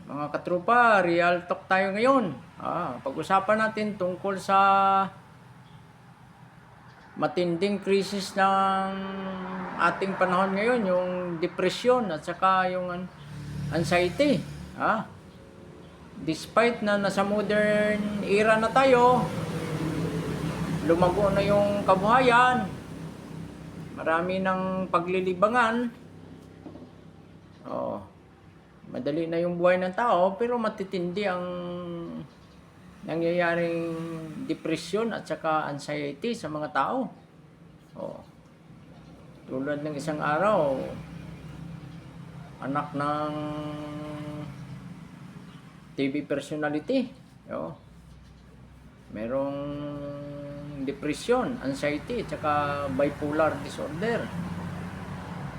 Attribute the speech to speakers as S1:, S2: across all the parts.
S1: Mga katropa, real talk tayo ngayon. Pag-usapan natin tungkol sa matinding krisis ng ating panahon ngayon, yung depression at saka yung anxiety. Despite na nasa modern era na tayo, lumago na yung kabuhayan, marami ng paglilibangan. Madali na yung buhay ng tao, pero matitindi ang nangyayaring depression at saka anxiety sa mga tao. Tulad ng isang araw, anak ng TV personality, merong depression, anxiety, at saka bipolar disorder.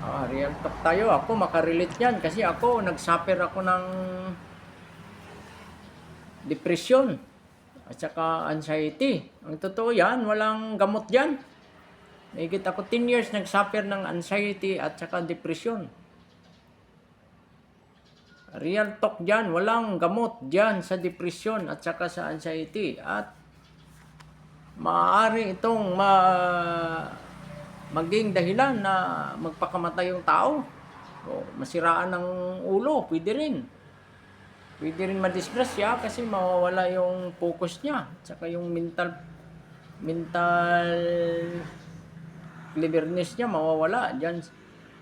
S1: Real talk tayo. Ako makarelate yan kasi ako nagsuffer ako ng depression at saka anxiety. Ang totoo yan, walang gamot dyan. Higit ako 10 years nagsuffer ng anxiety at saka depression. Real talk dyan, walang gamot dyan sa depression at saka sa anxiety. At maaari itong maging dahilan na magpakamatay yung tao. Masiraan ng ulo, pwede rin. Pwede rin madisgrasya kasi mawawala yung focus niya. Tsaka yung mental cleverness niya mawawala. Diyan,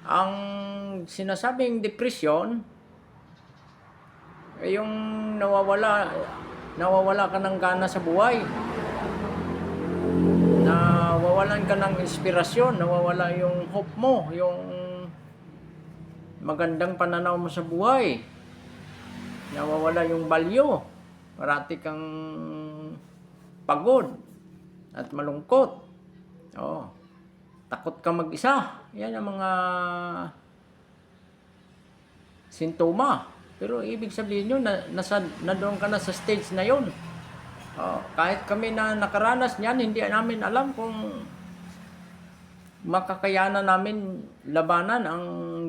S1: ang sinasabing depression, yung nawawala ka ng gana sa buhay. Nawawalan ka ng inspirasyon, nawawala yung hope mo, yung magandang pananaw mo sa buhay. Nawawala yung value. Parati kang pagod at malungkot. Takot ka mag-isa. Yan ang mga sintoma. Pero ibig sabihin nyo, na doon ka na sa stage na yun. Kahit kami na nakaranas niyan, hindi namin alam kung makakayanan namin labanan ang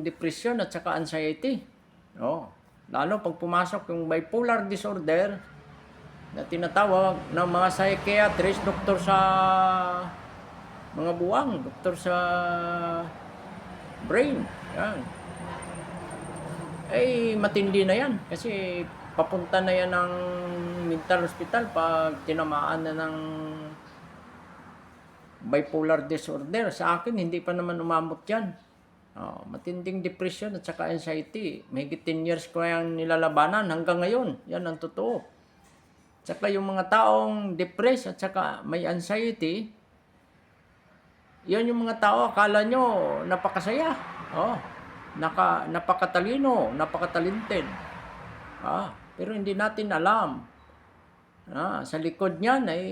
S1: depression at saka anxiety. Lalo pag pumasok yung bipolar disorder na tinatawag ng mga psychiatrist, doktor sa mga buwang, doktor sa brain. Yan. Matindi na yan kasi papunta na yan ng mental hospital pag tinamaan na ng bipolar disorder. Sa akin, hindi pa naman umabot yan. Matinding depression at saka anxiety. Mahigit 10 years ko yung nilalabanan hanggang ngayon. Yan ang totoo. Tsaka yung mga taong depressed at saka may anxiety, yan yung mga tao, akala nyo napakasaya. Napakatalino, napakatalented. Pero hindi natin alam. Sa likod niyan ay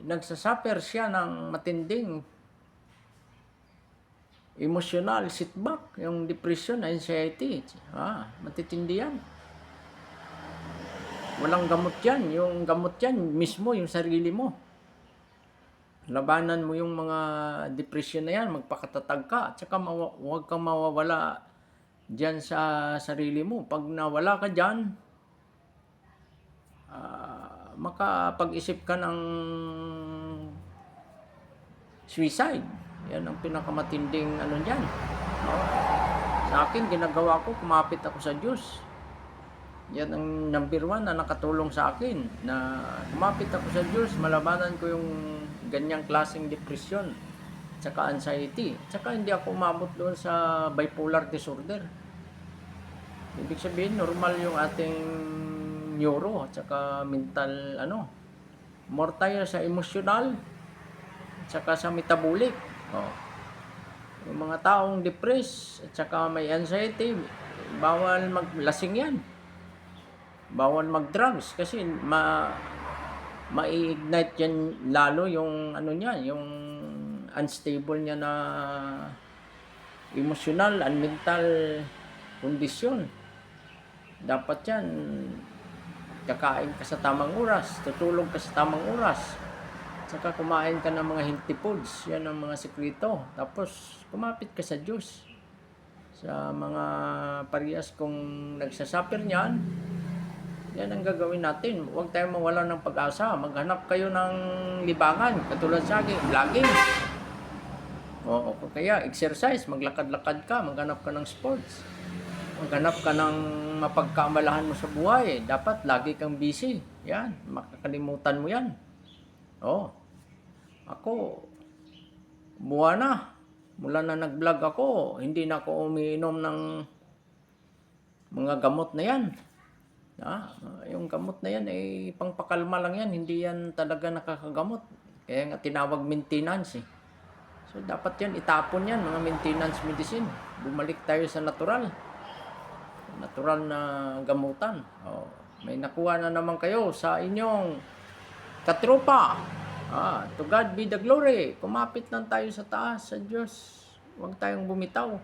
S1: nagsasuffer siya ng matinding emotional setback, yung depression, anxiety. Matitindi yan. Walang gamot yan. Yung gamot yan, mismo yung sarili mo. Labanan mo yung mga depression na yan, magpakatatag ka. At saka huwag kang mawawala dyan sa sarili mo. Pag nawala ka dyan, makapag-isip ka ng suicide. Yan ang pinakamatinding dyan. Sa akin, ginagawa ko, kumapit ako sa Diyos. Yan ang number 1 na nakatulong sa akin. Na kumapit ako sa Diyos, malabanan ko yung ganyang klaseng depression, tsaka anxiety. Tsaka hindi ako umabot doon sa bipolar disorder. Ibig sabihin, normal yung ating neuro, tsaka mental, more tayo sa emotional, tsaka sa metabolic. Yung mga taong depressed, tsaka may anxiety, bawal maglasing yan. Bawal mag-drugs kasi ma-ignite yan lalo yung yung unstable niya na emotional and mental condition. Dapat yan, kakain ka sa tamang oras, tutulog ka sa tamang oras, saka kumain ka ng mga healthy foods. Yan ang mga sekreto. Tapos kumapit ka sa Diyos. Sa mga parehas kung nagsasuffer niyan, Yan ang gagawin natin. Huwag tayong mawala ng pag-asa. Maghanap kayo ng libangan. Katulad sa akin, vlogging. O kaya exercise, maglakad-lakad ka, maghanap ka ng sports. Maghanap ka ng mapagkamalahan mo sa buhay. Dapat lagi kang busy. Yan, makakalimutan mo yan. Ako, buwan na. Mula na nag-vlog ako, hindi na ako umiinom ng mga gamot na yan. Yung gamot na yan, pangpakalma lang yan. Hindi yan talaga nakakagamot. Kaya nga tinawag maintenance eh. So, dapat yan, itapon yan, mga maintenance medicine. Bumalik tayo sa natural. Natural na gamutan. May nakuha na naman kayo sa inyong katropa. To God be the glory. Kumapit lang tayo sa taas, sa Diyos. Huwag tayong bumitaw.